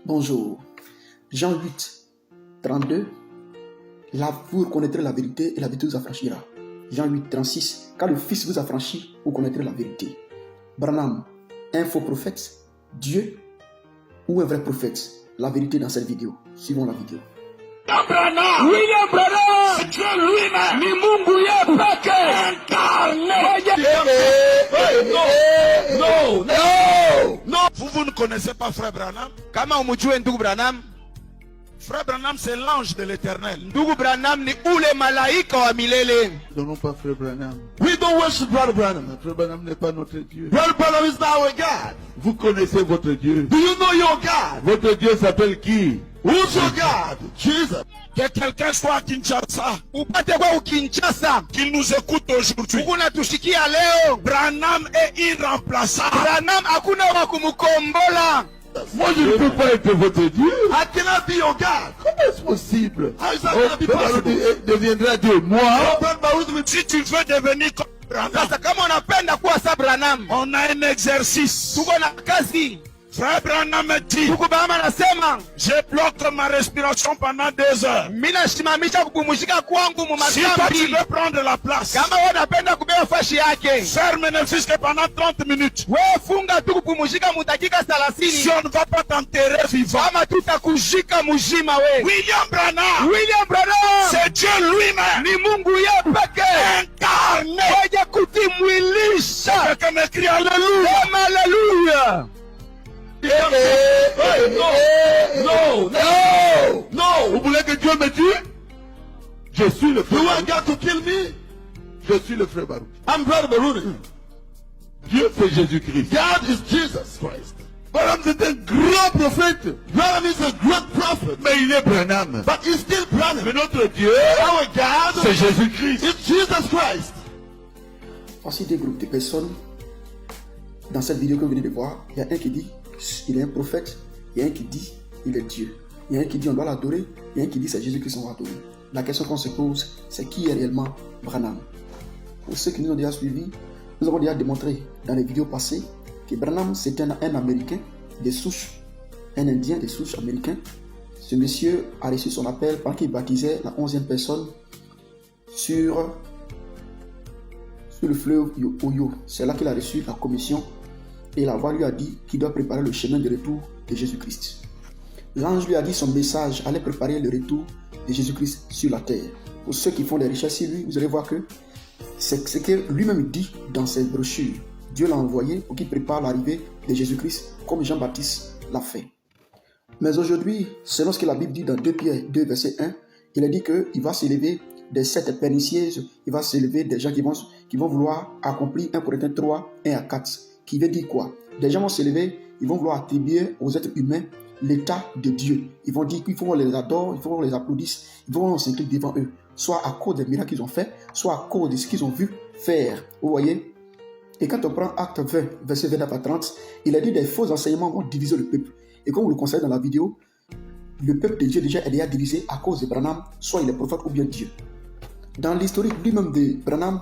Bonjour. Jean 8, 32. Vous connaîtrez la vérité et la vérité vous affranchira. Jean 8, 36. Quand le Fils vous affranchit, vous connaîtrez la vérité. Branham, un faux prophète, Dieu ou un vrai prophète? La vérité dans cette vidéo. Suivons la vidéo. William Branham, c'est Dieu lui-même, ni Mungu yepeke, incarné. Non. Vous ne connaissez pas Frère Branham? Kama umujue ndugu Branham, Frère Branham, c'est l'ange de l'éternel. ndugu Branham ni ule malaika wa milele. Nous n'avons pas Frère Branham. We don't worship Brother Branham. Frère Branham n'est pas notre Dieu. Brother Branham is not our God. Vous connaissez votre Dieu. Do you know your God? Votre Dieu s'appelle qui? Who's your God? Jesus. Que quelqu'un soit à Kinshasa, Upate kwa Kinshasa, qu'il nous écoute aujourd'hui. ukuna tushikia leo. Branham est irremplaçable. Branham hakuna wa kumukombola. Moi je ne peux pas être votre Dieu. I cannot be your God. Comment est-ce possible? How is that going to be Frère Branham possible? deviendra Dieu. Moi, Si tu veux devenir comme Branham, Sasa kama unapenda kuwa sa Branham, on a un exercice. tuko na kazi. Frère Branham dit, Ndugu Branham anasema, je bloque ma respiration pendant 2 heures. mina simamisha kupumzika kwangu mu Si toi tu makambi. veux prendre la place, Kama wewe unapenda kubeba fashi yake, ferme ne fût-ce que pendant 30 minutes. wewe funga tu kupumzika mu dakika Si 30. on ne va pas t'enterrer vivant. Kama tutakujika mzima we. William Branham, William Branham c'est Dieu lui-même, ni Mungu yeye peke incarné. waje kutimwilisha. Quelqu'un m'écrit Alléluia. Sema haleluya. No. vous voulez que Dieu me tue? Je suis le You frère want Baruch. God to kill me? Je suis le frère Baruch. I'm Brother Baruch. Dieu c'est Jésus-Christ. God is Jesus Christ. Branham c'est un grand prophète. Branham is a great prophet, Mais il est Branham. but he's still Branham. Mais notre Dieu, Our God c'est Jésus-Christ. is Jesus Christ. Voici des groupes de personnes. Dans cette vidéo que vous venez de voir, il y a un qui dit il est un prophète, il y a un qui dit il est Dieu, il y a un qui dit on doit l'adorer, il y a un qui dit c'est Jésus-Christ qu'on va adorer. La question qu'on se pose, c'est qui est réellement Branham? Pour ceux qui nous ont déjà suivis, nous avons déjà démontré dans les vidéos passées que Branham c'est un Américain des souches, un Indien des souches américains. Ce monsieur a reçu son appel pendant qu'il baptisait la 11e personne sur le fleuve Oyo. C'est là qu'il a reçu la commission et la voix lui a dit qu'il doit préparer le chemin de retour de Jésus-Christ. L'ange lui a dit son message allait préparer le retour de Jésus-Christ sur la terre. Pour ceux qui font des recherches sur lui, vous allez voir que c'est ce que lui-même dit dans ses brochures. Dieu l'a envoyé pour qu'il prépare l'arrivée de Jésus-Christ comme Jean-Baptiste l'a fait. Mais aujourd'hui, selon ce que la Bible dit dans 2 Pierre 2 verset 1, il a dit qu'il va s'élever des sectes pernicieuses, il va s'élever des gens qui vont vouloir accomplir 1 Corinthiens 3, 1 à 4. Qui veut dire quoi? Des gens vont s'élever, ils vont vouloir attribuer aux êtres humains l'état de Dieu. Ils vont dire qu'il faut qu'on les adore, il faut qu'on les applaudisse, ils vont s'incliner devant eux, soit à cause des miracles qu'ils ont fait, soit à cause de ce qu'ils ont vu faire. Vous voyez? Et quand on prend Acte 20, verset 29 à 30, il a dit des faux enseignements vont diviser le peuple. Et comme vous le constatez dans la vidéo, le peuple de Dieu déjà est déjà divisé à cause de Branham, soit il est prophète ou bien Dieu. Dans l'historique lui-même de Branham,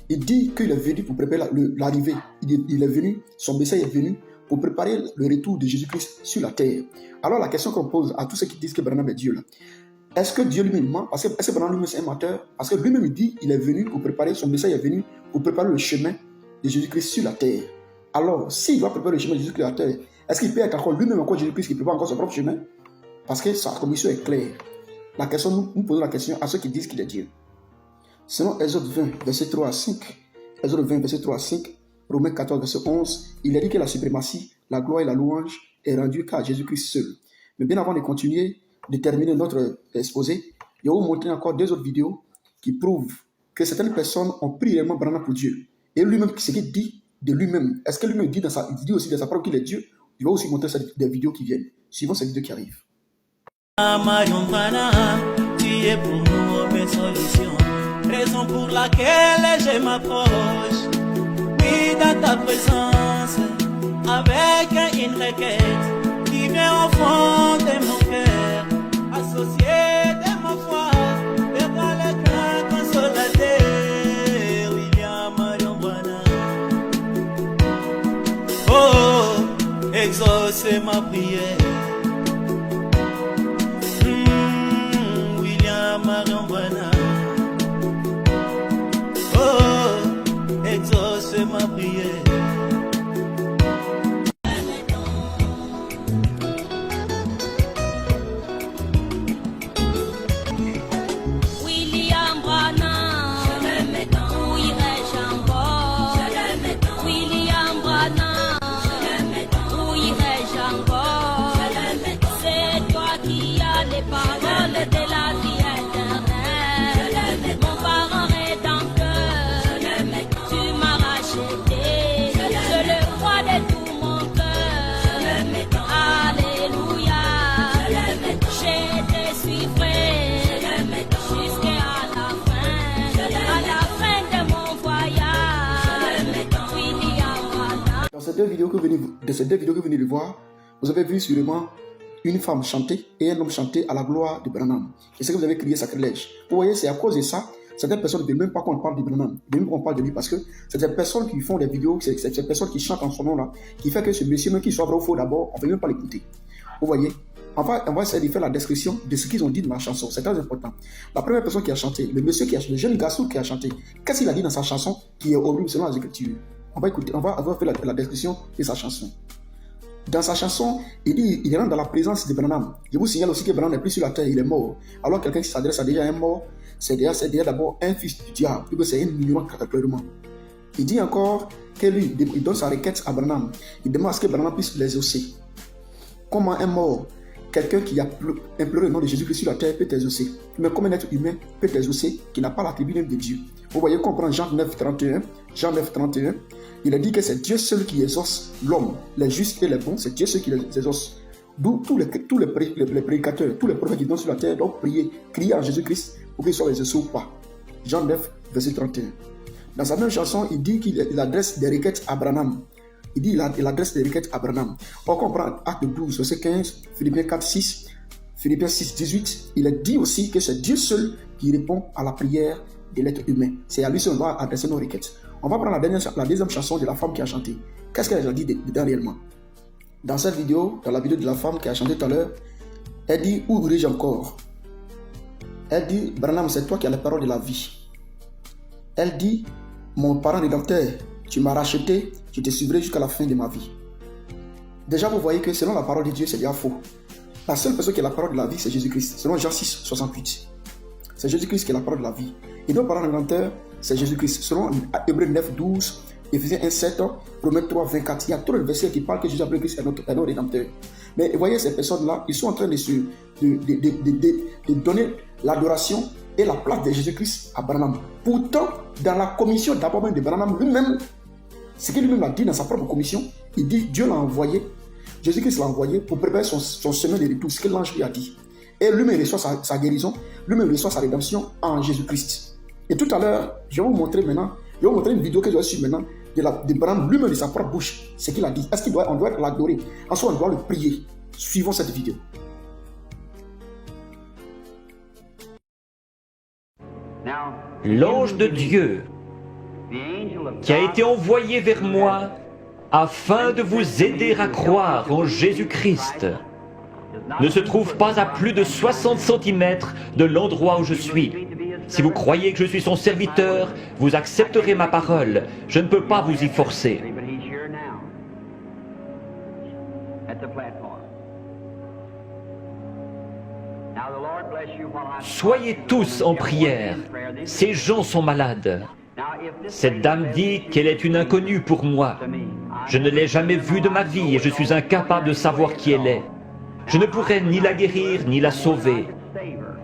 il dit qu'il est venu pour préparer l'arrivée. Il est venu, son message est venu pour préparer le retour de Jésus-Christ sur la terre. Alors la question qu'on pose à tous ceux qui disent que Branham est Dieu, là, est-ce que Dieu lui-même ment? Est-ce que Branham lui-même c'est un menteur? Parce que lui-même il dit qu'il est venu pour préparer, son message est venu pour préparer le chemin de Jésus-Christ sur la terre. Alors, s'il doit préparer le chemin de Jésus-Christ sur la terre, est-ce qu'il peut être encore lui-même encore Jésus-Christ qui prépare encore son propre chemin? Parce que sa commission est claire. La question, nous posons la question à ceux qui disent qu'il est Dieu. Selon Exode 20, verset 3 à 5, Exode 20, verset 3 à 5, Romains 14, verset 11, il a dit que la suprématie, la gloire et la louange est rendue qu'à Jésus-Christ seul. Mais bien avant de continuer, de terminer notre exposé, je vais vous montrer encore 2 autres vidéos qui prouvent que certaines personnes ont pris réellement Branham pour Dieu. Et lui-même, ce qu'il dit de lui-même, est-ce que lui-même dit il dit aussi de sa parole qu'il est Dieu? Je vais aussi montrer des vidéos qui viennent. Suivons ces vidéos qui arrivent. Marion Branham, tu es pour nous une solution. Raison pour laquelle je m'approche, oui, dans ta présence, avec une requête qui vient au fond de mon cœur, associé de ma foi, vers le grand consolateur, William Marion Branham. Oh, exauce ma prière. c'est ma prière. William Branham, où irais-je encore? William Branham, où irais-je encore? C'est toi qui as les paroles de la vie éternelle. Mon parent rédempteur, tu m'as racheté. Je le crois de tout mon cœur. Alléluia, je te suivrai jusqu'à la fin de mon voyage. William Branham. Dans ces deux vidéos que vous venez de voir, vous avez vu sûrement une femme chanter et un homme chanter à la gloire de Branham. Et c'est que vous avez crié sacrilège. Vous voyez, c'est à cause de ça, certaines personnes ne veulent même pas qu'on parle de Branham, ne veulent même qu'on parle de lui, parce que c'est des personnes qui font des vidéos, c'est ces personnes qui chantent en son nom là, qui fait que ce monsieur, même qu'il soit vrai ou faux d'abord, on ne veut même pas l'écouter. Vous voyez, on va essayer de faire la description de ce qu'ils ont dit dans la chanson. C'est très important. La première personne qui a chanté, le jeune garçon qui a chanté, qu'est-ce qu'il a dit dans sa chanson qui est horrible selon les Écritures? On va écouter, on va faire la description de sa chanson. Dans sa chanson, il dit il rentre dans la présence de Branham. Je vous signale aussi que Branham n'est plus sur la terre, il est mort. Alors quelqu'un qui s'adresse à déjà un mort, c'est déjà d'abord un fils du diable, puisque c'est un ignorant clairement. Il dit encore que lui, il donne sa requête à Branham. Il demande à ce que Branham puisse l'exaucer. Comment un mort, quelqu'un qui a imploré le nom de Jésus-Christ sur la terre peut t'exaucer? Mais comme un être humain peut t'exaucer qui n'a pas la tribune de Dieu? Vous voyez qu'on prend Jean 9, 31. Jean 9, 31. Il a dit que c'est Dieu seul qui exauce l'homme, les justes et les bons, c'est Dieu seul qui les exauce. D'où tous les prédicateurs, tous les prophètes qui sont sur la terre doivent prier, crier à Jésus-Christ pour qu'il soit exaucé ou pas. Jean 9, verset 31. Dans sa même chanson, il dit qu'il adresse des requêtes à Branham. Il adresse des requêtes à Branham. On comprend Acte 12, verset 15, Philippiens 4, 6, Philippiens 6, 18. Il a dit aussi que c'est Dieu seul qui répond à la prière de l'être humain. C'est à lui seul qu'on doit adresser nos requêtes. On va prendre la deuxième chanson de la femme qui a chanté. Qu'est-ce qu'elle a dit dedans réellement? Dans cette vidéo, dans la vidéo de la femme qui a chanté tout à l'heure, elle dit, où irai-je encore? Elle dit, Branham, c'est toi qui as la parole de la vie. Elle dit, mon parent rédempteur, tu m'as racheté, je te suivrai jusqu'à la fin de ma vie. Déjà, vous voyez que selon la parole de Dieu, c'est bien faux. La seule personne qui a la parole de la vie, c'est Jésus-Christ. Selon Jean 6, 68. C'est Jésus-Christ qui a la parole de la vie. Et notre parent rédempteur, c'est Jésus-Christ. Selon Hébreux 9, 12, Éphésiens 1, 7, Romains 3, 24, il y a trop de versets qui parlent que Jésus-Christ est notre rédempteur. Mais vous voyez, ces personnes-là, ils sont en train de donner l'adoration et la place de Jésus-Christ à Branham. Pourtant, dans la commission d'abord même de Branham lui-même, ce qu'il lui-même a dit dans sa propre commission, il dit Dieu l'a envoyé, Jésus-Christ l'a envoyé pour préparer son chemin de retour, ce que l'ange lui a dit. Et lui-même reçoit sa guérison, lui-même reçoit sa rédemption en Jésus-Christ. Et tout à l'heure, je vais vous montrer une vidéo que je vais suivre maintenant de Branham lui-même de sa propre bouche, ce qu'il a dit. Est-ce qu'on doit l'adorer? Ensuite, on doit le prier. Suivons cette vidéo. L'ange de Dieu qui a été envoyé vers moi afin de vous aider à croire en Jésus-Christ ne se trouve pas à plus de 60 cm de l'endroit où je suis. Si vous croyez que je suis son serviteur, vous accepterez ma parole. Je ne peux pas vous y forcer. Soyez tous en prière. Ces gens sont malades. Cette dame dit qu'elle est une inconnue pour moi. Je ne l'ai jamais vue de ma vie et je suis incapable de savoir qui elle est. Je ne pourrais ni la guérir ni la sauver.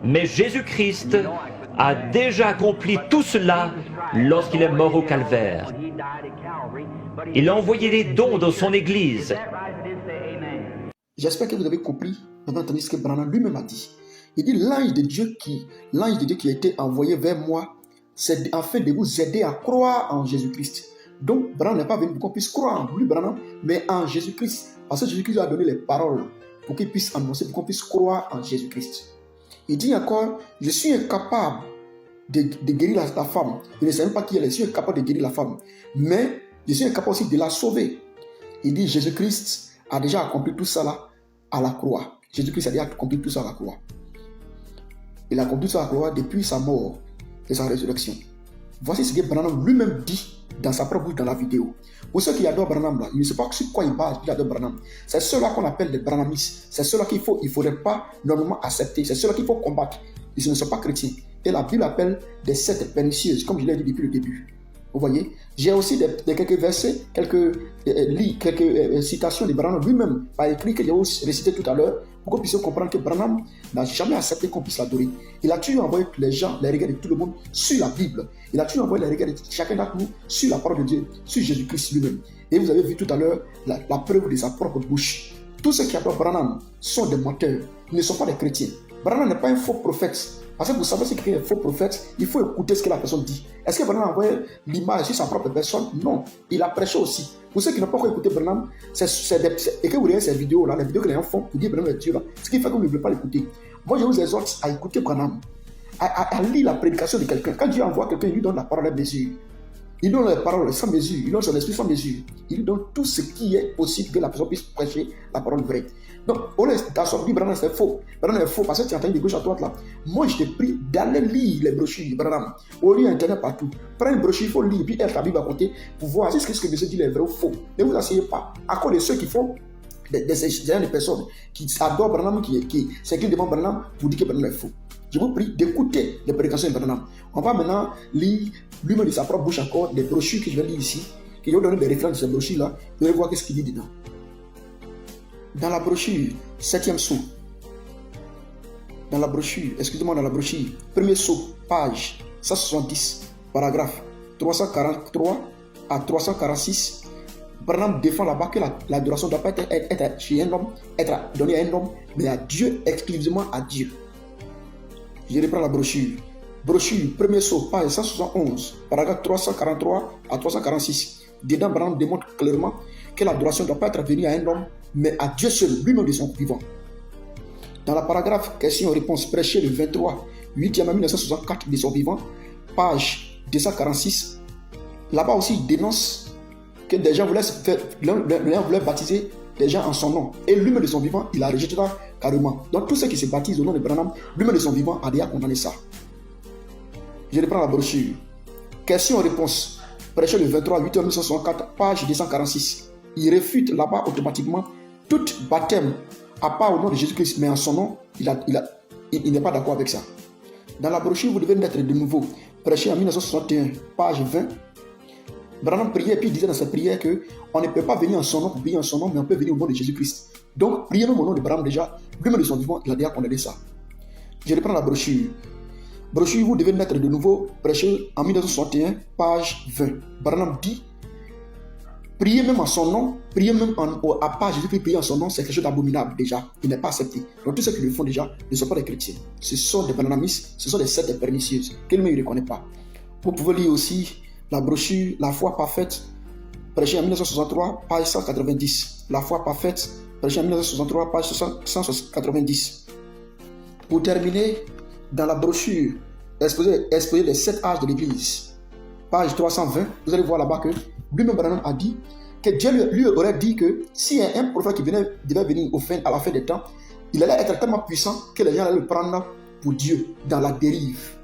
Mais Jésus-Christ a déjà accompli tout cela lorsqu'il est mort au calvaire. Il a envoyé des dons dans son église. J'espère que vous avez compris, vous avez entendu ce que Branham lui-même a dit. Il dit l'ange de Dieu qui a été envoyé vers moi, c'est afin de vous aider à croire en Jésus-Christ. Donc, Branham n'est pas venu pour qu'on puisse croire en lui, Branham, mais en Jésus-Christ. Parce que Jésus-Christ a donné les paroles pour qu'il puisse annoncer, pour qu'on puisse croire en Jésus-Christ. Il dit encore, je suis incapable de guérir la femme. Je ne sais même pas qui elle est, je suis incapable de guérir la femme. Mais je suis incapable aussi de la sauver. Il dit, Jésus-Christ a déjà accompli tout ça là à la croix. Jésus-Christ a déjà accompli tout ça à la croix. Il a accompli tout ça à la croix depuis sa mort et sa résurrection. Voici ce que Branham lui-même dit dans sa propre bouche dans la vidéo. Pour ceux qui adorent Branham, là, il ne sait pas sur quoi il base, il adore Branham. C'est ceux-là qu'on appelle des Branhamistes. C'est ceux-là qu'il ne faudrait pas normalement accepter. C'est ceux-là qu'il faut combattre. Ils ne sont pas chrétiens. Et la Bible appelle des sectes pernicieuses, comme je l'ai dit depuis le début. Vous voyez, j'ai aussi quelques versets, quelques citations de Branham lui-même, par écrit, que j'ai aussi récité tout à l'heure, pour qu'on puisse comprendre que Branham n'a jamais accepté qu'on puisse l'adorer. Il a toujours envoyé les gens, les regards de tout le monde, sur la Bible. Il a toujours envoyé les regards de chacun d'entre nous sur la parole de Dieu, sur Jésus-Christ lui-même. Et vous avez vu tout à l'heure la preuve de sa propre bouche. Tous ceux qui adorent Branham sont des menteurs, ils ne sont pas des chrétiens. Branham n'est pas un faux prophète. Parce que vous savez, si quelqu'un est faux prophète, il faut écouter ce que la personne dit. Est-ce que Branham a envoyé l'image sur sa propre personne? Non. Il a prêché aussi. Pour ceux qui n'ont pas encore écouté Branham, et que vous regardez ces vidéos-là, les vidéos que les gens font pour dire Branham est Dieu, là, ce qui fait que vous ne voulez pas l'écouter. Moi, je vous exhorte à écouter Branham, à lire la prédication de quelqu'un. Quand Dieu envoie quelqu'un, il lui donne la parole à mesure. Il donne la parole sans mesure. Il donne son esprit sans mesure. Il lui donne tout ce qui est possible que la personne puisse prêcher la parole vraie. Donc, au lieu d'assortir Branham, c'est faux. Branham est faux parce que tu entends de gauche à droite là. Moi, je te prie d'aller lire les brochures de Branham. Au lieu Internet partout. Prends une brochure, il faut lire, puis elle ta Bible à côté pour voir si ce que monsieur dit est vrai ou faux. Ne vous asseyez pas. À cause de ceux qui font des personnes qui adorent Branham, qui s'inclinent devant Branham pour dire que Branham est faux. Je vous prie d'écouter les prédications de Branham. On va maintenant lire lui-même de sa propre bouche encore des brochures que je vais lire ici, que je vais donner des références de ces brochures-là. Vous allez voir ce qu'il dit dedans. Dans la brochure, 7e saut. Dans la brochure, premier saut, page 170, paragraphe 343 à 346. Branham défend là-bas que l'adoration ne doit pas être chez un homme, être donnée à un homme, mais à Dieu, exclusivement à Dieu. Je reprends la brochure. Brochure, premier saut, page 171, paragraphe 343 à 346. Dedans, Branham démontre clairement que l'adoration ne doit pas être venue à un homme, mais à Dieu seul, lui-même de son vivant. Dans la paragraphe question-réponse prêché le 23, 8e mai 1964 de son vivant, page 246, là-bas aussi, il dénonce que des gens voulaient baptiser des gens en son nom. Et lui-même de son vivant, il a rejeté ça carrément. Donc tous ceux qui se baptisent au nom de Branham, lui-même de son vivant a déjà condamné ça. Je reprends la brochure. Question-réponse prêché le 23, 8 mai 1964, page 246. Il réfute là-bas automatiquement tout baptême, à part au nom de Jésus-Christ, mais en son nom, il n'est pas d'accord avec ça. Dans la brochure, vous devez naître de nouveau. Prêché en 1961, page 20. Branham priait et puis il disait dans sa prière qu'on ne peut pas venir en son nom pour prier en son nom, mais on peut venir au nom de Jésus-Christ. Donc, priez même au nom de Branham déjà. Lui-même de son vivant, il a déjà condamné ça. Je reprends la brochure. Brochure, vous devez naître de nouveau. Prêché en 1961, page 20. Branham dit: prier même en son nom, prier même à part Jésus-Christ, prier en son nom, c'est quelque chose d'abominable déjà. Il n'est pas accepté. Donc tous ceux qui le font déjà ne sont pas des chrétiens. Ce sont des branhamistes, ce sont des sectes pernicieuses qu'eux-mêmes ne reconnaissent pas. Vous pouvez lire aussi la brochure La foi parfaite, prêchée en 1963, page 190. La foi parfaite, prêchée en 1963, page 190. Pour terminer, dans la brochure exposé les 7 âges de l'Église, page 320, vous allez voir là-bas que lui-même Branham a dit que Dieu lui aurait dit que si un prophète qui devait venir à la fin des temps, il allait être tellement puissant que les gens allaient le prendre pour Dieu dans la dérive.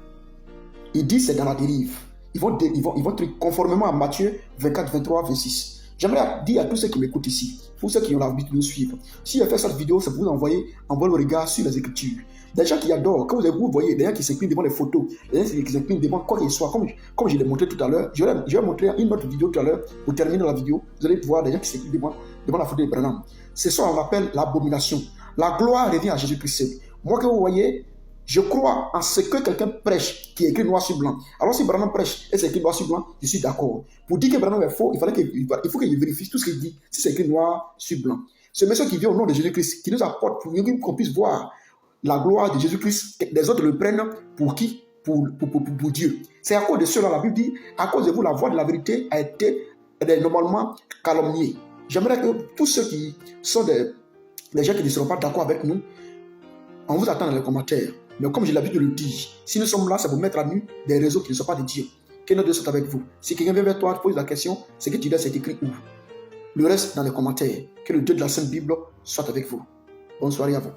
Il dit c'est dans la dérive. Ils vont conformément à Matthieu 24, 23, 26. J'aimerais dire à tous ceux qui m'écoutent ici, pour ceux qui ont l'habitude de nous suivre, si je fais cette vidéo, c'est pour vous envoyer le regard sur les Écritures. Des gens qui adorent, quand vous voyez des gens qui s'inclinent devant les photos, des gens qui s'inclinent devant quoi qu'il soit, comme je l'ai montré tout à l'heure, je vais montrer une autre vidéo tout à l'heure, pour terminer la vidéo, vous allez voir des gens qui s'inclinent devant la photo de Branham. C'est ça qu'on appelle l'abomination. La gloire revient à Jésus-Christ. Moi que vous voyez, je crois en ce que quelqu'un prêche qui est écrit noir sur blanc. Alors si Branham prêche et c'est écrit noir sur blanc, je suis d'accord. Pour dire que Branham est faux, il faut qu'il vérifie tout ce qu'il dit, si c'est écrit noir sur blanc. Ce monsieur qui vient au nom de Jésus-Christ, qui nous apporte pour qu'on puisse voir la gloire de Jésus-Christ, les autres le prennent pour qui? Pour Dieu. C'est à cause de cela, la Bible dit, à cause de vous, la voix de la vérité a été normalement calomniée. J'aimerais que tous ceux qui sont des gens qui ne seront pas d'accord avec nous, on vous attend dans les commentaires. Mais comme j'ai l'habitude de le dire, si nous sommes là, c'est pour mettre à nu des réseaux qui ne sont pas de Dieu. Que nos Dieu soit avec vous. Si quelqu'un vient vers toi, te pose la question, c'est que tu dis c'est écrit où? Le reste dans les commentaires. Que le Dieu de la Sainte Bible soit avec vous. Bonne soirée à vous.